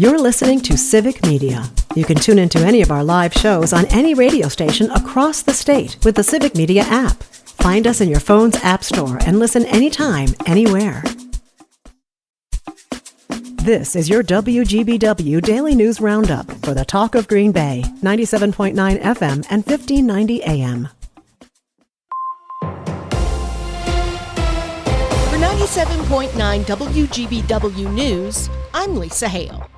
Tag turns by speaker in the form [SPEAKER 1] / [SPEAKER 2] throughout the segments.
[SPEAKER 1] You're listening to Civic Media. You can tune into any of our live shows on any radio station across the state with the Civic Media app. Find us in your phone's app store and listen anytime, anywhere. This is your WGBW Daily News Roundup for the Talk of Green Bay, 97.9 FM and 1590 AM.
[SPEAKER 2] For 97.9 WGBW News, I'm Lisa Hale.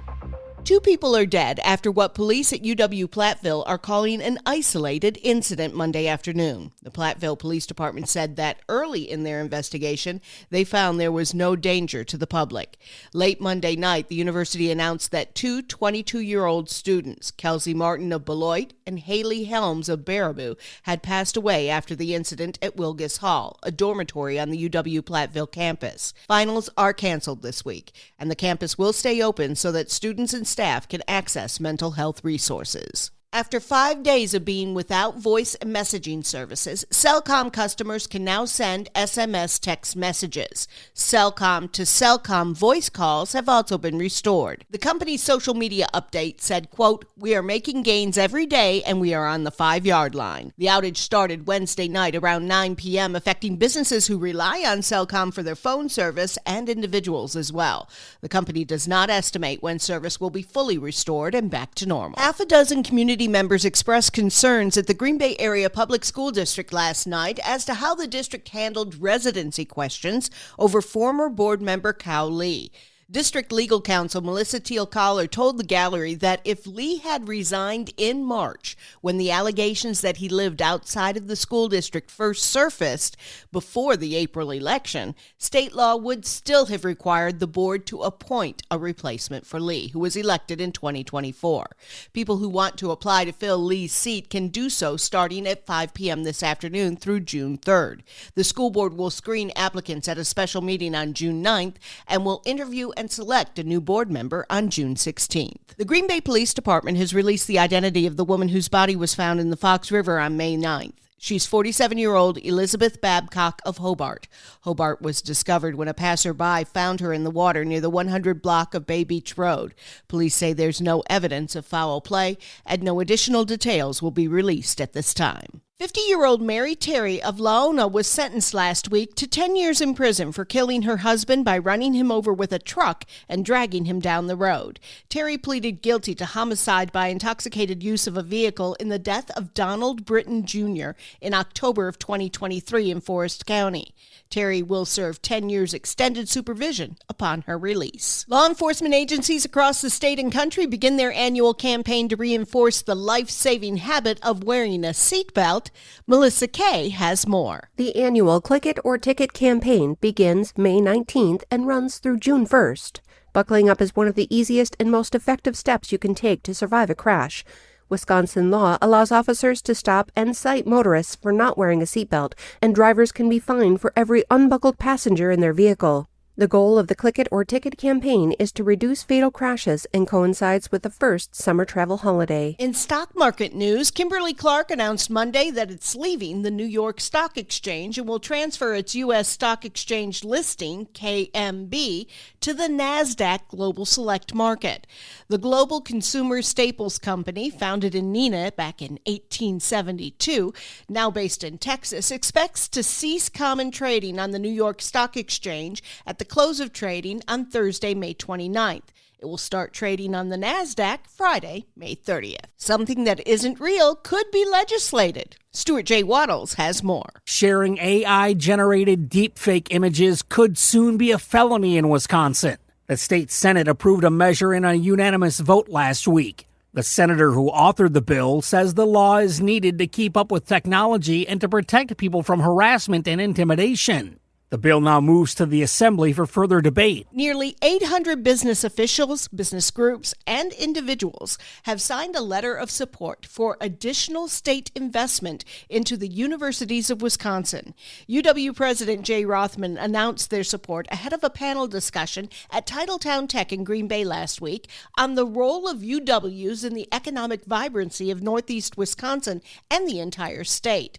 [SPEAKER 2] 2 people are dead after what police at UW-Platteville are calling an isolated incident Monday afternoon. The Platteville Police Department said that early in their investigation, they found there was no danger to the public. Late Monday night, the university announced that 2 22-year-old students, Kelsey Martin of Beloit and Haley Helms of Baraboo, had passed away after the incident at Wilgus Hall, a dormitory on the UW-Platteville campus. Finals are canceled this week, and the campus will stay open so that students and staff can access mental health resources. After 5 days of being without voice and messaging services, Cellcom customers can now send SMS text messages. Cellcom to Cellcom voice calls have also been restored. The company's social media update said, quote, "We are making gains every day and we are on the 5-yard line." The outage started Wednesday night around 9 p.m., affecting businesses who rely on Cellcom for their phone service and individuals as well. The company does not estimate when service will be fully restored and back to normal. Half a dozen community members expressed concerns at the Green Bay Area Public School District last night as to how the district handled residency questions over former board member Cal Lee. District Legal Counsel Melissa Teal-Collar told the gallery that if Lee had resigned in March, when the allegations that he lived outside of the school district first surfaced before the April election, state law would still have required the board to appoint a replacement for Lee, who was elected in 2024. People who want to apply to fill Lee's seat can do so starting at 5 p.m. this afternoon through June 3rd. The school board will screen applicants at a special meeting on June 9th and will interview and select a new board member on June 16th. The Green Bay Police Department has released the identity of the woman whose body was found in the Fox River on May 9th. She's 47-year-old Elizabeth Babcock of Hobart. Hobart was discovered when a passerby found her in the water near the 100 block of Bay Beach Road. Police say there's no evidence of foul play and no additional details will be released at this time. 50-year-old Mary Terry of Laona was sentenced last week to 10 years in prison for killing her husband by running him over with a truck and dragging him down the road. Terry pleaded guilty to homicide by intoxicated use of a vehicle in the death of Donald Britton Jr. in October of 2023 in Forest County. Terry will serve 10 years extended supervision upon her release. Law enforcement agencies across the state and country begin their annual campaign to reinforce the life-saving habit of wearing a seatbelt. Melissa Kay has more.
[SPEAKER 3] The annual Click It or Ticket campaign begins May 19th and runs through June 1st. Buckling up is one of the easiest and most effective steps you can take to survive a crash. Wisconsin law allows officers to stop and cite motorists for not wearing a seatbelt, and drivers can be fined for every unbuckled passenger in their vehicle. The goal of the Click It or Ticket campaign is to reduce fatal crashes and coincides with the first summer travel holiday.
[SPEAKER 2] In stock market news, Kimberly-Clark announced Monday that it's leaving the New York Stock Exchange and will transfer its U.S. Stock Exchange listing, KMB, to the NASDAQ Global Select Market. The global consumer staples company, founded in Neenah back in 1872, now based in Texas, expects to cease common trading on the New York Stock Exchange at the close of trading on Thursday, May 29th. It will start trading on the NASDAQ Friday, May 30th. Something that isn't real could be legislated. Stuart J. Waddles has more.
[SPEAKER 4] Sharing AI-generated deepfake images could soon be a felony in Wisconsin. The state Senate approved a measure in a unanimous vote last week. The senator who authored the bill says the law is needed to keep up with technology and to protect people from harassment and intimidation. The bill now moves to the Assembly for further debate.
[SPEAKER 2] Nearly 800 business officials, business groups, and individuals have signed a letter of support for additional state investment into the universities of Wisconsin. UW President Jay Rothman announced their support ahead of a panel discussion at Titletown Tech in Green Bay last week on the role of UWs in the economic vibrancy of Northeast Wisconsin and the entire state.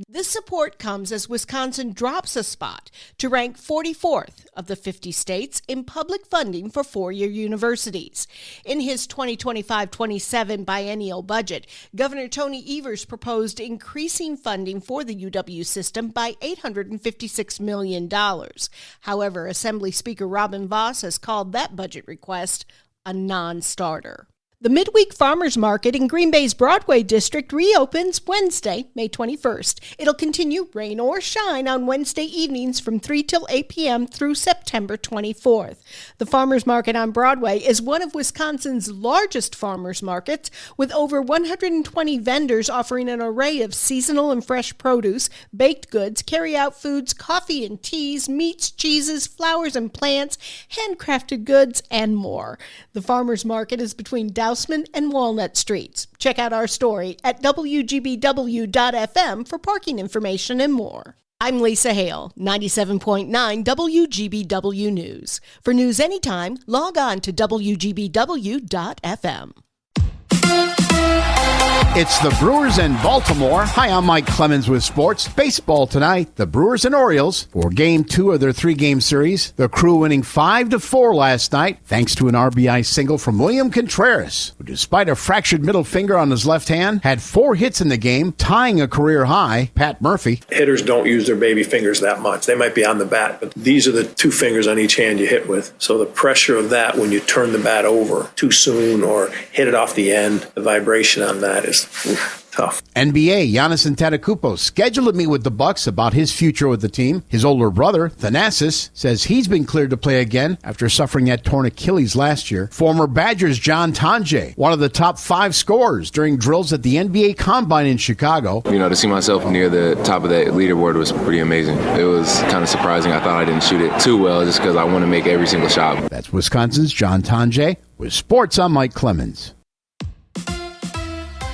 [SPEAKER 2] This support comes as Wisconsin drops a spot to rank 44th of the 50 states in public funding for four-year universities. In his 2025-27 biennial budget, Governor Tony Evers proposed increasing funding for the UW system by $856 million. However, Assembly Speaker Robin Vos has called that budget request a non-starter. The midweek farmers market in Green Bay's Broadway district reopens Wednesday, May 21st. It'll continue rain or shine on Wednesday evenings from 3 till 8 p.m. through September 24th. The farmers market on Broadway is one of Wisconsin's largest farmers markets, with over 120 vendors offering an array of seasonal and fresh produce, baked goods, carry-out foods, coffee and teas, meats, cheeses, flowers and plants, handcrafted goods, and more. The farmers market is between Dousman and Walnut Streets. Check out our story at WGBW.FM for parking information and more. I'm Lisa Hale, 97.9 WGBW News. For news anytime, log on to WGBW.FM.
[SPEAKER 5] It's the Brewers and Baltimore. Hi, I'm Mike Clemens with sports. Baseball tonight, the Brewers and Orioles for Game 2 of their 3-game series. The Crew winning 5-4 last night, thanks to an RBI single from William Contreras, who, despite a fractured middle finger on his left hand, had 4 hits in the game, tying a career high. Pat Murphy.
[SPEAKER 6] Hitters don't use their baby fingers that much. They might be on the bat, but these are the 2 fingers on each hand you hit with. So the pressure of that when you turn the bat over too soon or hit it off the end, the vibration on that is tough.
[SPEAKER 5] NBA, Giannis Antetokounmpo scheduled to meet with the Bucks about his future with the team. His older brother, Thanasis, says he's been cleared to play again after suffering that torn Achilles last year. Former Badgers John Tonje, one of the top 5 scorers during drills at the NBA Combine in Chicago.
[SPEAKER 7] To see myself near the top of that leaderboard was pretty amazing. It was kind of surprising. I thought I didn't shoot it too well just because I want to make every single shot.
[SPEAKER 5] That's Wisconsin's John Tonje. With sports, I'm Mike Clemens.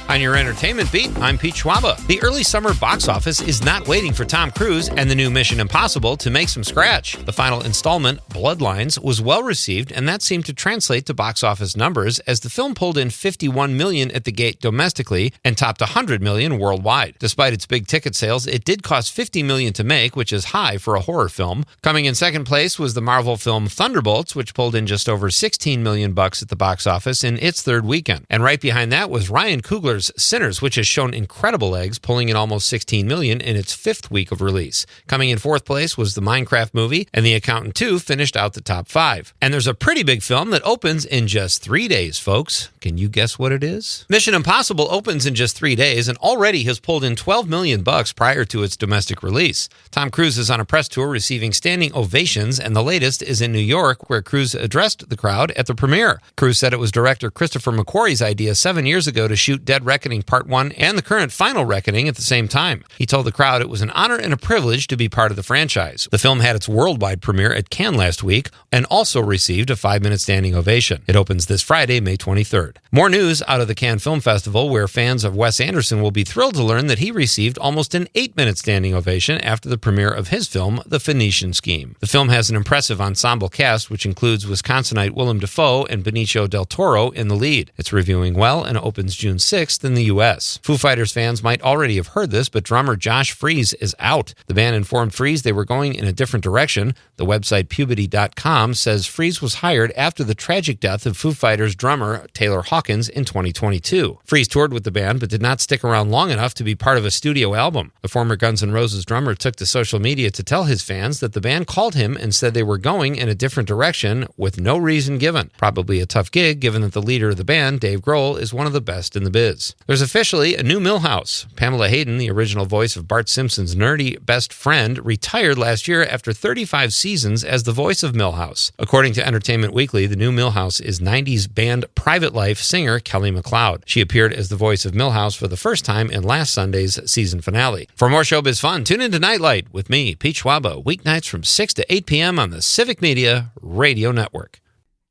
[SPEAKER 8] On your entertainment beat, I'm Pete Schwaba. The early summer box office is not waiting for Tom Cruise and the new Mission Impossible to make some scratch. The final installment, Bloodlines, was well received, and that seemed to translate to box office numbers as the film pulled in $51 million at the gate domestically and topped $100 million worldwide. Despite its big ticket sales, it did cost $50 million to make, which is high for a horror film. Coming in second place was the Marvel film Thunderbolts, which pulled in just over $16 million at the box office in its third weekend. And right behind that was Ryan Coogler's Sinners, which has shown incredible legs, pulling in almost $16 million in its 5th week of release. Coming in 4th place was the Minecraft movie, and The Accountant 2 finished out the top 5. And there's a pretty big film that opens in just 3 days, folks. Can you guess what it is? Mission Impossible opens in just 3 days and already has pulled in $12 million prior to its domestic release. Tom Cruise is on a press tour receiving standing ovations, and the latest is in New York, where Cruise addressed the crowd at the premiere. Cruise said it was director Christopher McQuarrie's idea 7 years ago to shoot Dead Reckoning Part 1 and the current Final Reckoning at the same time. He told the crowd it was an honor and a privilege to be part of the franchise. The film had its worldwide premiere at Cannes last week and also received a 5-minute standing ovation. It opens this Friday, May 23rd. More news out of the Cannes Film Festival, where fans of Wes Anderson will be thrilled to learn that he received almost an 8-minute standing ovation after the premiere of his film, The Phoenician Scheme. The film has an impressive ensemble cast, which includes Wisconsinite Willem Dafoe and Benicio del Toro in the lead. It's reviewing well and opens June 6th in the U.S. Foo Fighters fans might already have heard this, but drummer Josh Freese is out. The band informed Freese they were going in a different direction. The website Puberty.com says Freese was hired after the tragic death of Foo Fighters drummer Taylor Hawkins in 2022. Freese toured with the band, but did not stick around long enough to be part of a studio album. The former Guns N' Roses drummer took to social media to tell his fans that the band called him and said they were going in a different direction with no reason given. Probably a tough gig, given that the leader of the band, Dave Grohl, is one of the best in the biz. There's officially a new Milhouse. Pamela Hayden, the original voice of Bart Simpson's nerdy best friend, retired last year after 35 seasons as the voice of Milhouse. According to Entertainment Weekly, the new Milhouse is 90s band Private Life singer Kelly McLeod. She appeared as the voice of Milhouse for the first time in last Sunday's season finale. For more showbiz fun, tune into Nightlight with me, Pete Schwaba, weeknights from 6 to 8 p.m. on the Civic Media Radio Network.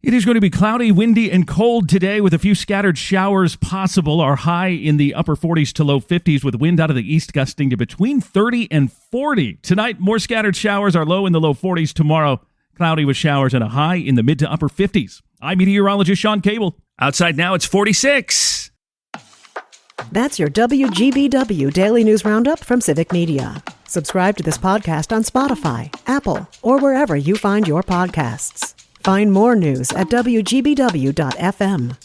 [SPEAKER 9] It is going to be cloudy, windy, and cold today with a few scattered showers possible. Our high in the upper 40s to low 50s with wind out of the east gusting to between 30 and 40. Tonight, more scattered showers, are low in the low 40s. Tomorrow, cloudy with showers and a high in the mid to upper 50s. I'm meteorologist Sean Cable. Outside now, it's 46.
[SPEAKER 1] That's your WGBW Daily News Roundup from Civic Media. Subscribe to this podcast on Spotify, Apple, or wherever you find your podcasts. Find more news at WGBW.FM.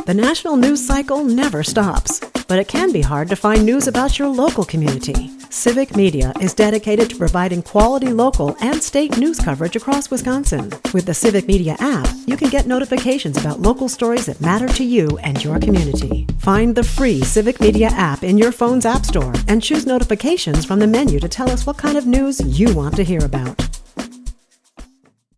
[SPEAKER 1] The national news cycle never stops, but it can be hard to find news about your local community. Civic Media is dedicated to providing quality local and state news coverage across Wisconsin. With the Civic Media app, you can get notifications about local stories that matter to you and your community. Find the free Civic Media app in your phone's app store and choose notifications from the menu to tell us what kind of news you want to hear about.